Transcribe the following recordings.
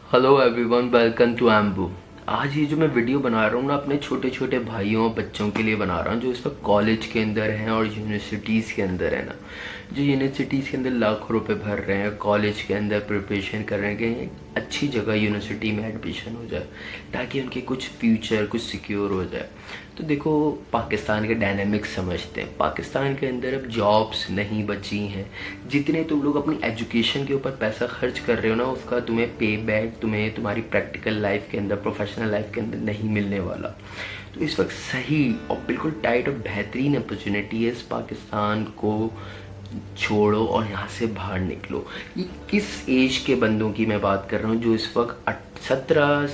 Hello everyone, welcome to एम्बू। आज ये जो मैं वीडियो बना रहा हूँ ना, अपने छोटे छोटे भाइयों बच्चों के लिए बना रहा हूँ जो इस वक्त कॉलेज के अंदर हैं और यूनिवर्सिटीज़ के अंदर है ना। जो यूनिवर्सिटीज़ के अंदर लाखों रुपए भर रहे हैं, कॉलेज के अंदर प्रिपरेशन कर रहे हैं कि अच्छी जगह यूनिवर्सिटी में एडमिशन हो जाए ताकि उनके कुछ फ्यूचर कुछ सिक्योर हो जाए। तो देखो, पाकिस्तान के डायनामिक्स समझते हैं। पाकिस्तान के अंदर अब जॉब्स नहीं बची हैं। जितने तुम लोग अपनी एजुकेशन के ऊपर पैसा खर्च कर रहे हो ना, उसका तुम्हें पे बैक तुम्हें तुम्हारी प्रैक्टिकल लाइफ के अंदर, प्रोफेशनल लाइफ के अंदर नहीं मिलने वाला। तो इस वक्त सही और बिल्कुल टाइट और बेहतरीन अपॉर्चुनिटी है। इस पाकिस्तान को छोड़ो और यहाँ से बाहर निकलो। ये किस एज के बंदों की मैं बात कर रहा हूँ जो इस वक्त 17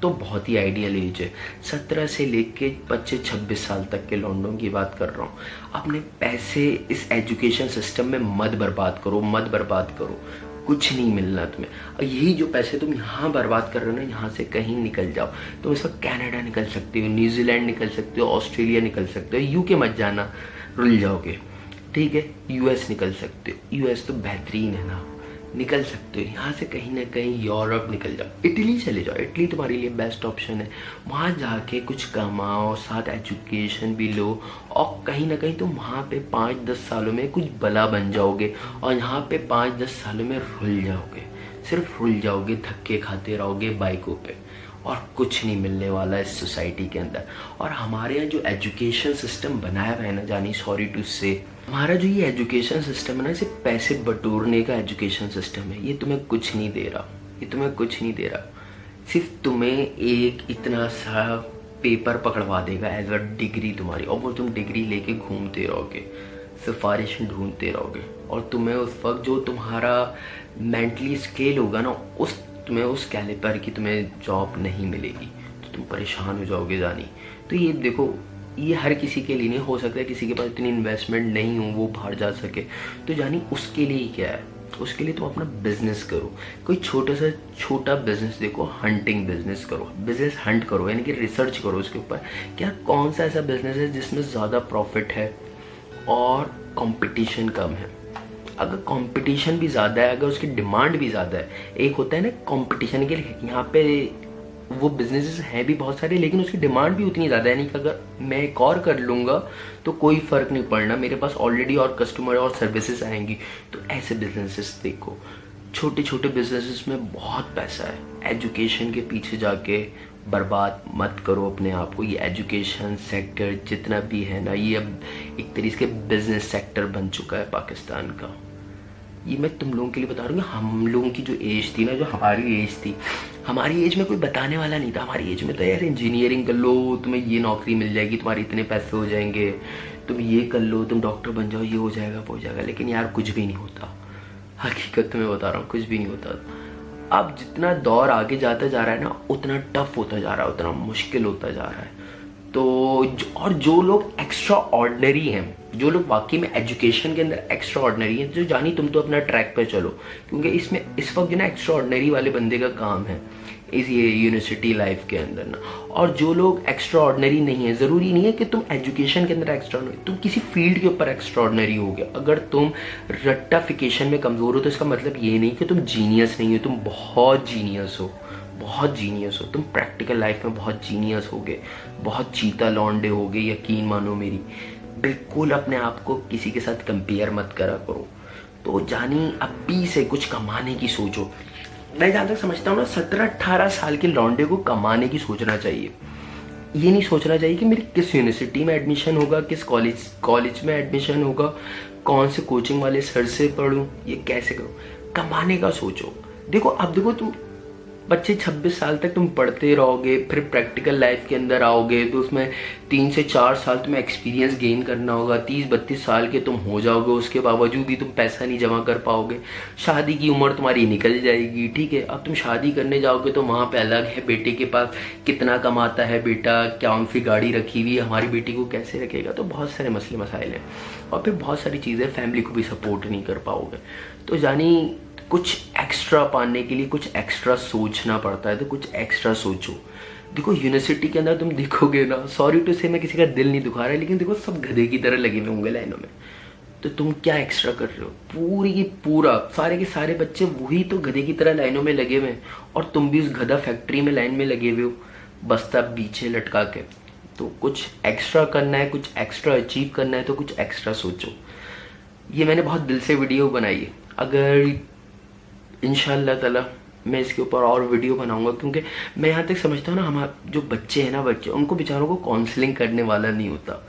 तो बहुत ही आइडियल एज है, 17 से लेके 25-26 साल तक के लौंडों की बात कर रहा हूँ। अपने पैसे इस एजुकेशन सिस्टम में मत बर्बाद करो, मत बर्बाद करो। कुछ नहीं मिलना तुम्हें। और यही जो पैसे तुम यहाँ बर्बाद कर रहे हो ना, यहाँ से कहीं निकल जाओ। तुम इस वक्त कनाडा निकल सकते हो, न्यूजीलैंड निकल सकते हो, ऑस्ट्रेलिया निकल सकते हो। यूके मत जाना, रुल जाओगे। ठीक है, यूएस निकल सकते हो, यूएस तो बेहतरीन है ना, निकल सकते हो। यहाँ से कहीं ना कहीं यूरोप निकल जाओ, इटली चले जाओ। इटली तुम्हारे लिए बेस्ट ऑप्शन है। वहाँ जाके कुछ कमाओ, साथ एजुकेशन भी लो, और कहीं ना कहीं तुम वहाँ पे 5-10 सालों में कुछ बला बन जाओगे और यहाँ पे 5-10 सालों में रुल जाओगे। सिर्फ रुल जाओगे, धक्के खाते रहोगे बाइकों पे, और कुछ नहीं मिलने वाला इस सोसाइटी के अंदर। और हमारे यहाँ जो एजुकेशन सिस्टम बनाया हुआ है ना जानी, सॉरी टू से, हमारा जो ये एजुकेशन सिस्टम है ना, सिर्फ पैसे बटोरने का एजुकेशन सिस्टम है। ये तुम्हें कुछ नहीं दे रहा, ये तुम्हें कुछ नहीं दे रहा। सिर्फ तुम्हें एक इतना सा पेपर पकड़वा देगा एज अ डिग्री तुम्हारी, और वो तुम डिग्री लेके घूमते रहोगे, सिफारिश ढूंढते रहोगे। और तुम्हें उस वक्त जो तुम्हारा मेंटली स्केल होगा ना, उस तुम्हें उस कैलिपर की तुम्हें जॉब नहीं मिलेगी, तो तुम परेशान हो जाओगे जानी। तो ये देखो, ये हर किसी के लिए नहीं हो सकता है। किसी के पास इतनी इन्वेस्टमेंट नहीं हो वो बाहर जा सके, तो जानी उसके लिए क्या है, उसके लिए तुम अपना बिजनेस करो। कोई छोटा बिजनेस देखो, हंटिंग बिजनेस करो, बिजनेस हंट करो, यानी कि रिसर्च करो उसके ऊपर क्या कौन सा ऐसा बिजनेस है जिसमें ज़्यादा प्रॉफिट है और कंपटीशन कम है। अगर कंपटीशन भी ज़्यादा है, अगर उसकी डिमांड भी ज़्यादा है, एक होता है ना कंपटीशन के लिए, यहाँ पे वो बिजनेसेस हैं भी बहुत सारे लेकिन उसकी डिमांड भी उतनी ज़्यादा है। यानी कि अगर मैं एक और कर लूँगा तो कोई फ़र्क नहीं पड़ना, मेरे पास ऑलरेडी और कस्टमर और सर्विसेज आएंगी। तो ऐसे बिजनेसेस देखो, छोटे छोटे बिजनेसेस में बहुत पैसा है। एजुकेशन के पीछे जाके बर्बाद मत करो अपने आप को। ये एजुकेशन सेक्टर जितना भी है ना, ये अब एक तरीके के बिजनेस सेक्टर बन चुका है पाकिस्तान का। ये मैं तुम लोगों के लिए बता रहा हूँ। हम लोगों की जो एज थी ना, जो हमारी एज थी, हमारी एज में कोई बताने वाला नहीं था। हमारी एज में तो यार इंजीनियरिंग कर लो, तुम्हें ये नौकरी मिल जाएगी, तुम्हारे इतने पैसे हो जाएंगे, तुम ये कर लो, तुम डॉक्टर बन जाओ, ये हो जाएगा वो हो जाएगा। लेकिन यार कुछ भी नहीं होता, हकीकत तुम्हें बता रहा हूँ, कुछ भी नहीं होता। अब जितना दौर आगे जाता जा रहा है ना, उतना टफ होता जा रहा है, उतना मुश्किल होता जा रहा है। तो और जो लोग एक्स्ट्रा ऑर्डिनरी हैं, जो लोग वाकई में एजुकेशन के अंदर एक्स्ट्रा ऑर्डिनरी हैं, जो जानी तुम तो अपना ट्रैक पे चलो, क्योंकि इसमें इस वक्त जो ना एक्स्ट्रा ऑर्डिनरी वाले बंदे का काम है इस ये यूनिवर्सिटी लाइफ के अंदर ना। और जो लोग एक्स्ट्रा ऑर्डिनरी नहीं है, ज़रूरी नहीं है कि तुम एजुकेशन के अंदर एक्स्ट्रा ऑर्डिनरी, तुम किसी फील्ड के ऊपर एक्स्ट्रा ऑर्डिनरी हो गया। अगर तुम रट्टाफिकेशन में कमज़ोर हो तो इसका मतलब ये नहीं कि तुम जीनियस नहीं हो, तुम बहुत जीनियस हो, बहुत जीनियस हो। तुम प्रैक्टिकल लाइफ में बहुत जीनियस होगे, बहुत चीता लौंडे होगे, यकीन मानो मेरी। बिल्कुल अपने आप को किसी के साथ कंपेयर मत करा करो। तो जानी अभी से कुछ कमाने की सोचो। मैं जहाँ तक समझता हूँ ना, 17-18 साल के लौंडे को कमाने की सोचना चाहिए। ये नहीं सोचना चाहिए कि मेरी किस यूनिवर्सिटी में एडमिशन होगा, किस कॉलेज में एडमिशन होगा, कौन से कोचिंग वाले सर से पढ़ूँ, ये कैसे करूँ। कमाने का सोचो। देखो अब देखो, तुम 25-26 साल तक तुम पढ़ते रहोगे, फिर प्रैक्टिकल लाइफ के अंदर आओगे तो उसमें 3 से 4 साल तुम्हें एक्सपीरियंस गेन करना होगा। 30-32 साल के तुम हो जाओगे, उसके बावजूद भी तुम पैसा नहीं जमा कर पाओगे। शादी की उम्र तुम्हारी निकल जाएगी। ठीक है, अब तुम शादी करने जाओगे तो वहाँ पे अलग है, बेटे के पास कितना कमाता है बेटा, कौन सी गाड़ी रखी हुई है, हमारी बेटी को कैसे रखेगा। तो बहुत सारे मसले मसाइल हैं, और फिर बहुत सारी चीज़ें, फैमिली को भी सपोर्ट नहीं कर पाओगे। तो जानी कुछ एक्स्ट्रा पाने के लिए कुछ एक्स्ट्रा सोचना पड़ता है, तो कुछ एक्स्ट्रा सोचो। देखो यूनिवर्सिटी के अंदर तुम देखोगे ना, सॉरी टू से मैं किसी का दिल नहीं दुखा रहा है, लेकिन देखो सब गधे की तरह लगे हुए होंगे लाइनों में। तो तुम क्या एक्स्ट्रा कर रहे हो? पूरी की पूरा सारे के सारे बच्चे वही तो गधे की तरह लाइनों में लगे हुए हैं, और तुम भी उस गधा फैक्ट्री में लाइन में लगे हुए हो, बस्ता पीछे लटका के। तो कुछ एक्स्ट्रा करना है, कुछ एक्स्ट्रा अचीव करना है, तो कुछ एक्स्ट्रा सोचो। ये मैंने बहुत दिल से वीडियो बनाई है। अगर इंशाल्लाह ताला मैं इसके ऊपर और वीडियो बनाऊंगा, क्योंकि मैं यहाँ तक समझता हूँ ना, हमारे जो बच्चे हैं ना, बच्चे उनको बेचारों को काउंसलिंग करने वाला नहीं होता।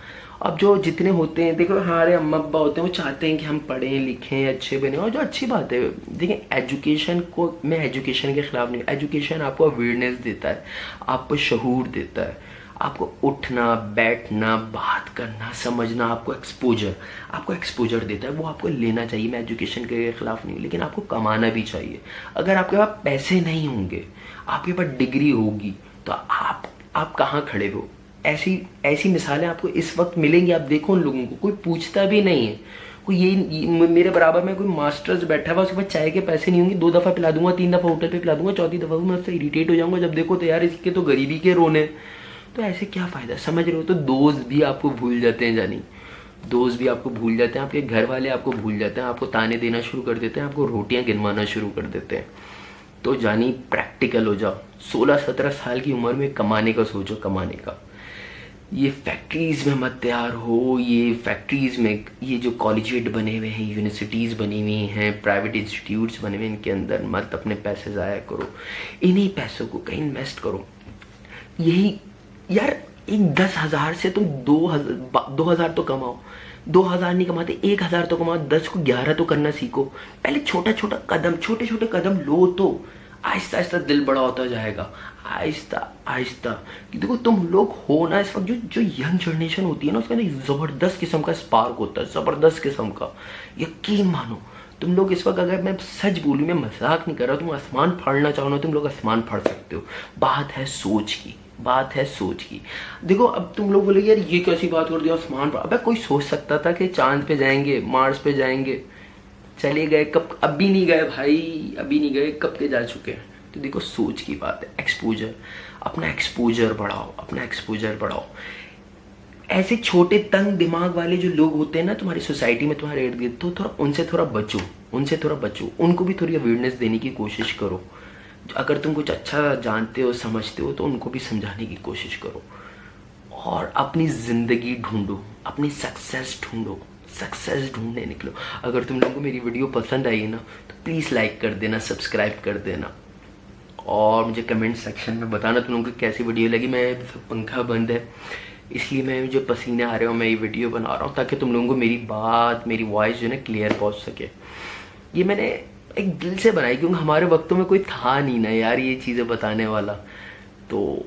अब जो जितने होते हैं, देखो हमारे अम्मा अब्बा होते हैं, वो चाहते हैं कि हम पढ़ें लिखें अच्छे बने, और जो अच्छी बात है। देखिए एजुकेशन को, मैं एजुकेशन के ख़िलाफ़ नहीं। एजुकेशन आपको अवेयरनेस देता है, आपको शऊर देता है, आपको उठना बैठना बात करना समझना, आपको एक्सपोजर देता है, वो आपको लेना चाहिए। मैं एजुकेशन के ख़िलाफ़ नहीं हूँ, लेकिन आपको कमाना भी चाहिए। अगर आपके पास पैसे नहीं होंगे, आपके पास डिग्री होगी, तो आप कहाँ खड़े हो? ऐसी मिसालें आपको इस वक्त मिलेंगी। आप देखो उन लोगों को, कोई पूछता भी नहीं है। कोई ये मेरे बराबर में कोई मास्टर्स बैठा हुआ, उसके पास चाय के पैसे नहीं होंगे, 2 दफ़ा पिला दूंगा, 3 दफ़ा होटल पे पिला दूंगा, 4थी दफ़ा मैं उससे इरिटेट हो जाऊंगा, जब देखो तो यार इसके तो गरीबी के रोने। तो ऐसे क्या फ़ायदा, समझ रहे हो? तो दोस्त भी आपको भूल जाते हैं जानी, दोस्त भी आपको भूल जाते हैं, आपके घर वाले आपको भूल जाते हैं, आपको ताने देना शुरू कर देते हैं, आपको रोटियां गिनवाना शुरू कर देते हैं। तो जानी प्रैक्टिकल हो जाओ। 16-17 साल की उम्र में कमाने का सोचो, कमाने का। ये फैक्ट्रीज़ में मत तैयार हो। ये फैक्ट्रीज़ में ये जो कॉलेजेट बने हुए हैं, यूनिवर्सिटीज़ बनी हुई हैं, प्राइवेट इंस्टीट्यूट्स बने हुए हैं, इनके अंदर मत अपने पैसे ज़ाया करो। इन्हीं पैसों को कहीं इन्वेस्ट करो। यही यार, एक 10,000 से तुम 2,000 तो कमाओ। 2,000 नहीं कमाते, 1,000 तो कमाओ। 10 को 11 तो करना सीखो। पहले छोटे छोटे कदम लो, तो आहिस्ता आहिस्ता दिल बड़ा होता जाएगा, आहिस्ता आहिस्ता। देखो तुम लोग हो ना, इस वक्त जो यंग जनरेशन होती है ना, उसके अंदर ज़बरदस्त किस्म का स्पार्क होता है, ज़बरदस्त किस्म का। यकीन मानो तुम लोग इस वक्त, अगर मैं सच बोलूँ, मैं मजाक नहीं कर रहा, तुम आसमान फाड़ना चाहो ना, तुम लोग आसमान फाड़ सकते हो। बात है सोच की, बात है सोच की। देखो अब तुम लोग बोले यार ये कैसी बात कर दी, आसमान पर। अबे कोई सोच सकता था कि चांद पे जाएंगे, मार्स पे जाएंगे? चले गए कब? अभी नहीं गए भाई, अभी नहीं गए, कब के जा चुके हैं। तो देखो सोच की बात है। एक्सपोजर, अपना एक्सपोजर बढ़ाओ, अपना एक्सपोजर बढ़ाओ। ऐसे छोटे तंग दिमाग वाले जो लोग होते हैं ना तुम्हारी सोसाइटी में, तुम्हारे इर्द गिर्द, तो थोड़ा उनसे थोड़ा बचो, उनको भी थोड़ी अवेयरनेस देने की कोशिश करो। अगर तुम कुछ अच्छा जानते हो समझते हो, तो उनको भी समझाने की कोशिश करो। और अपनी ज़िंदगी ढूंढो, अपनी सक्सेस ढूंढो, सक्सेस ढूंढने निकलो। अगर तुम लोगों को मेरी वीडियो पसंद आई है ना, तो प्लीज़ लाइक कर देना, सब्सक्राइब कर देना, और मुझे कमेंट सेक्शन में बताना तुम लोगों को कैसी वीडियो लगी। मैं पंखा बंद है, इसलिए मैं मुझे पसीने आ रहे हो, मैं ये वीडियो बना रहा हूँ, ताकि तुम लोगों को मेरी बात, मेरी वॉइस जो है ना क्लियर पहुँच सके। ये मैंने एक दिल से बनाई, क्योंकि हमारे वक्तों में कोई था नहीं ना यार ये चीज़ें बताने वाला। तो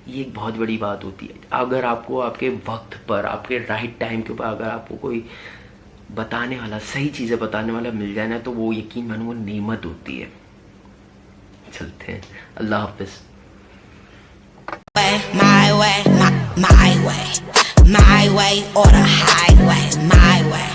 ये एक बहुत बड़ी बात होती है। अगर आपको आपके वक्त पर, आपके राइट टाइम के ऊपर अगर आपको कोई बताने वाला, सही चीज़ें बताने वाला मिल जाए ना, तो वो यकीन मानो वो नेमत होती है। चलते हैं, अल्लाह हाफिज़। My way or the highway, my way.